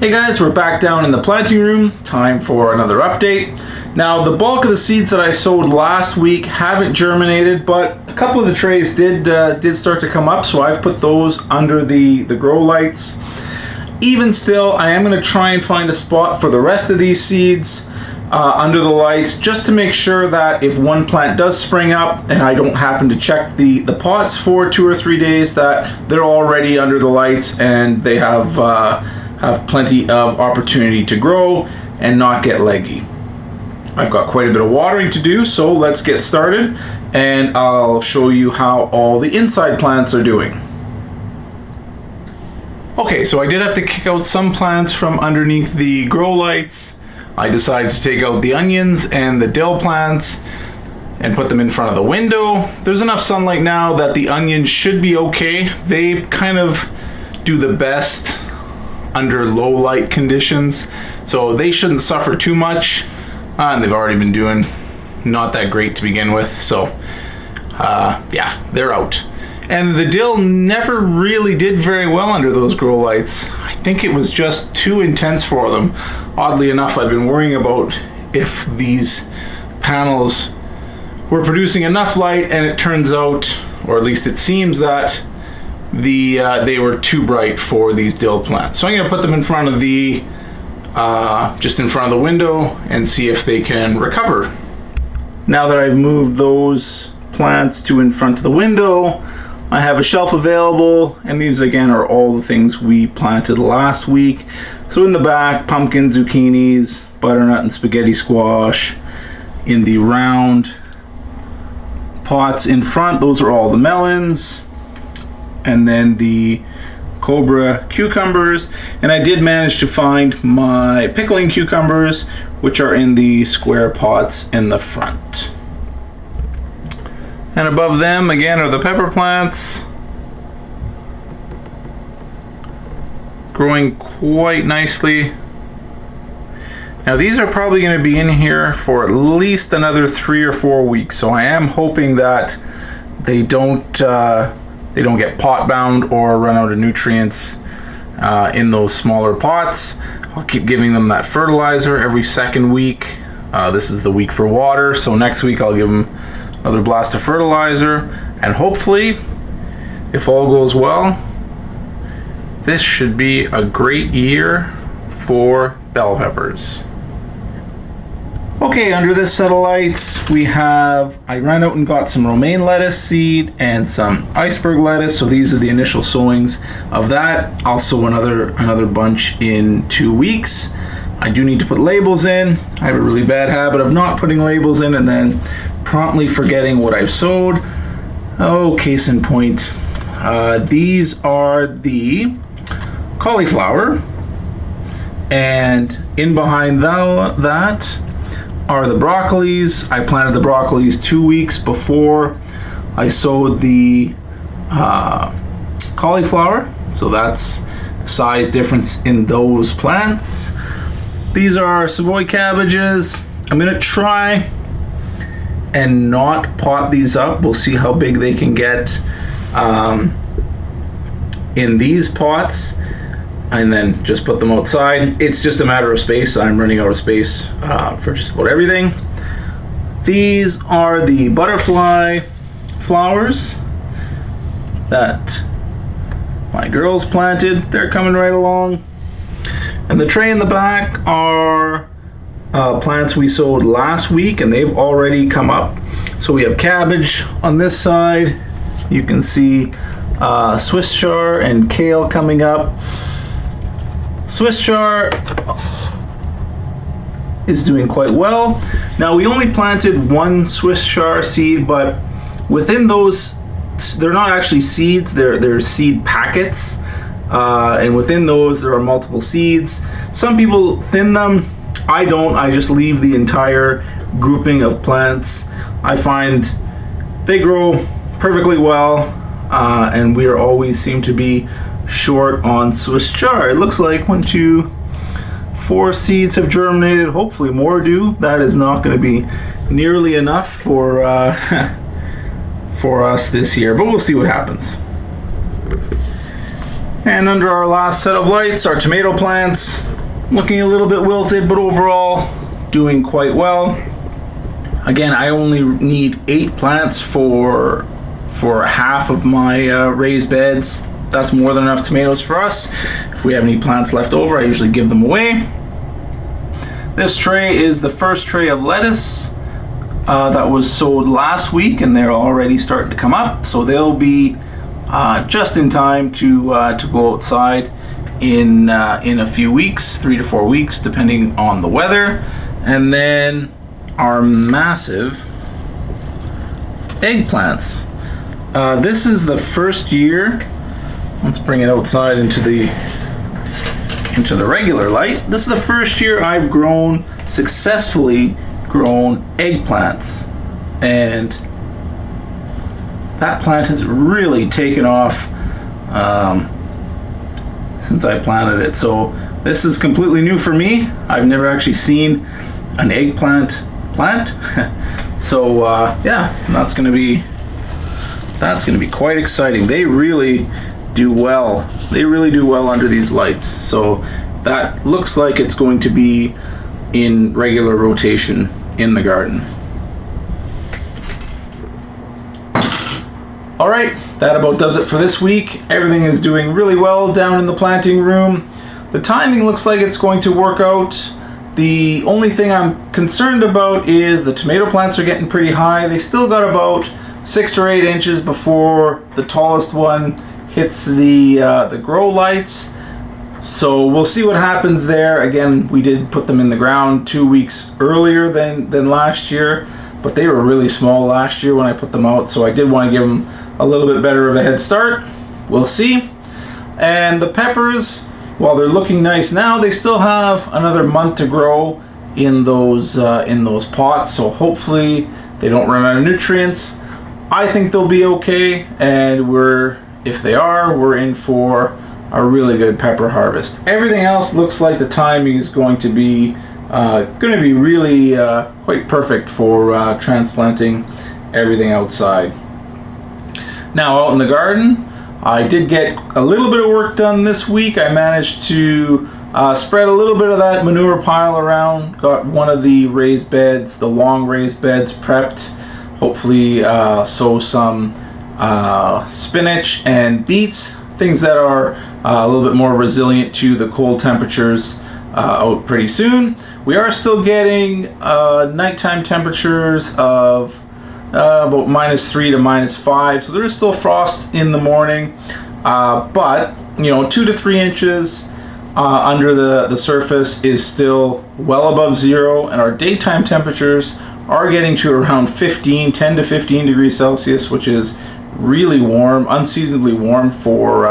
Hey guys, we're back down in the planting room. Time for another update. Now, the bulk of the seeds that I sowed last week haven't germinated, but a couple of the trays did start to come up, so I've put those under the grow lights. Even still, I am going to try and find a spot for the rest of these seeds under the lights, just to make sure that if one plant does spring up and I don't happen to check the pots for 2 or 3 days, that they're already under the lights and they have plenty of opportunity to grow and not get leggy. I've got quite a bit of watering to do, so let's get started and I'll show you how all the inside plants are doing. Okay, so I did have to kick out some plants from underneath the grow lights. I decided to take out the onions and the dill plants and put them in front of the window. There's enough sunlight now that the onions should be okay. They kind of do the best under low light conditions, so they shouldn't suffer too much, and they've already been doing not that great to begin with, so yeah, they're out. And the dill never really did very well under those grow lights. I think it was just too intense for them. Oddly enough, I've been worrying about if these panels were producing enough light, and it turns out, or at least it seems that they were too bright for these dill plants. So I'm going to put them in front of the just in front of the window and see if they can recover. Now that I've moved those plants to in front of the window, I have a shelf available, and these again are all the things we planted last week. So in the back, pumpkin, zucchinis, butternut, and spaghetti squash. In the round pots in front, those are all the melons. And then the cobra cucumbers, and I did manage to find my pickling cucumbers, which are in the square pots in the front. And above them again are the pepper plants, growing quite nicely. Now these are probably going to be in here for at least another 3 or 4 weeks, so I am hoping that they don't get pot bound or run out of nutrients in those smaller pots. I'll keep giving them that fertilizer every second week. This is the week for water, so next week I'll give them another blast of fertilizer, and hopefully, if all goes well, this should be a great year for bell peppers. Okay, under this set of lights, I ran out and got some romaine lettuce seed and some iceberg lettuce. So these are the initial sowings of that. I'll sow another bunch in 2 weeks. I do need to put labels in. I have a really bad habit of not putting labels in and then promptly forgetting what I've sowed. Oh, case in point. These are the cauliflower, and in behind that are the broccolis. I planted the broccolis 2 weeks before I sowed the cauliflower, so that's the size difference in those plants. These are Savoy cabbages. I'm gonna try and not pot these up. We'll see how big they can get in these pots, and then just put them outside. It's just a matter of space. I'm running out of space for just about everything. These are the butterfly flowers that my girls planted. They're coming right along. And the tray in the back are plants we sowed last week, and they've already come up. So we have cabbage on this side. You can see Swiss chard and kale coming up. Swiss chard is doing quite well. Now we only planted one Swiss chard seed, but within those, they're not actually seeds, they're seed packets. And within those there are multiple seeds. Some people thin them. I don't. I just leave the entire grouping of plants. I find they grow perfectly well, and we always seem to be short on Swiss chard. It looks like 1, 2, 4 seeds have germinated. Hopefully more do. That is not going to be nearly enough for for us this year, but we'll see what happens. And under our last set of lights, our tomato plants. looking a little bit wilted, but overall doing quite well. Again, I only need 8 plants for half of my raised beds. That's more than enough tomatoes for us. If we have any plants left over, I usually give them away. This tray is the first tray of lettuce that was sold last week, and they're already starting to come up, so they'll be just in time to go outside in a few weeks, 3 to 4 weeks, depending on the weather. And then our massive eggplants. This is the first year. Let's bring it outside into the regular light. This is the first year I've successfully grown eggplants, and that plant has really taken off since I planted it. So this is completely new for me. I've never actually seen an eggplant plant. So yeah, that's gonna be quite exciting. They really do well. They really do well under these lights. So that looks like it's going to be in regular rotation in the garden. All right, that about does it for this week. Everything is doing really well down in the planting room. The timing looks like it's going to work out. The only thing I'm concerned about is the tomato plants are getting pretty high. They still got about 6 or 8 inches before the tallest one hits the grow lights. So we'll see what happens there. Again, we did put them in the ground 2 weeks earlier than last year, but they were really small last year when I put them out, so I did want to give them a little bit better of a head start. We'll see. And the peppers, while they're looking nice now, they still have another month to grow in those pots, so hopefully they don't run out of nutrients. I think they'll be okay, and if they are, we're in for a really good pepper harvest. Everything else looks like the timing is going to be really quite perfect for transplanting everything outside. Now out in the garden, I did get a little bit of work done this week. I managed to spread a little bit of that manure pile around. Got one of the raised beds, the long raised beds, prepped. Hopefully sow some spinach and beets, things that are a little bit more resilient to the cold temperatures out pretty soon. We are still getting nighttime temperatures of about -3 to -5, so there is still frost in the morning, but 2 to 3 inches under the surface is still well above zero, and our daytime temperatures are getting to around 10 to 15 degrees Celsius, which is really warm, unseasonably warm for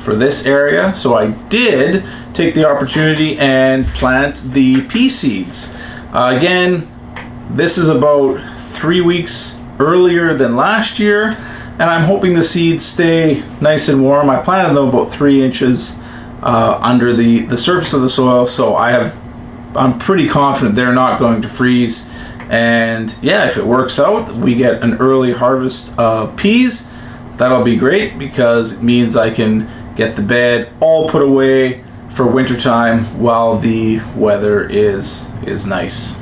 this area. So I did take the opportunity and plant the pea seeds. Again, this is about 3 weeks earlier than last year, and I'm hoping the seeds stay nice and warm. I planted them about 3 inches under the surface of the soil, so I'm pretty confident they're not going to freeze. And yeah, if it works out, we get an early harvest of peas. That'll be great because it means I can get the bed all put away for wintertime while the weather is nice.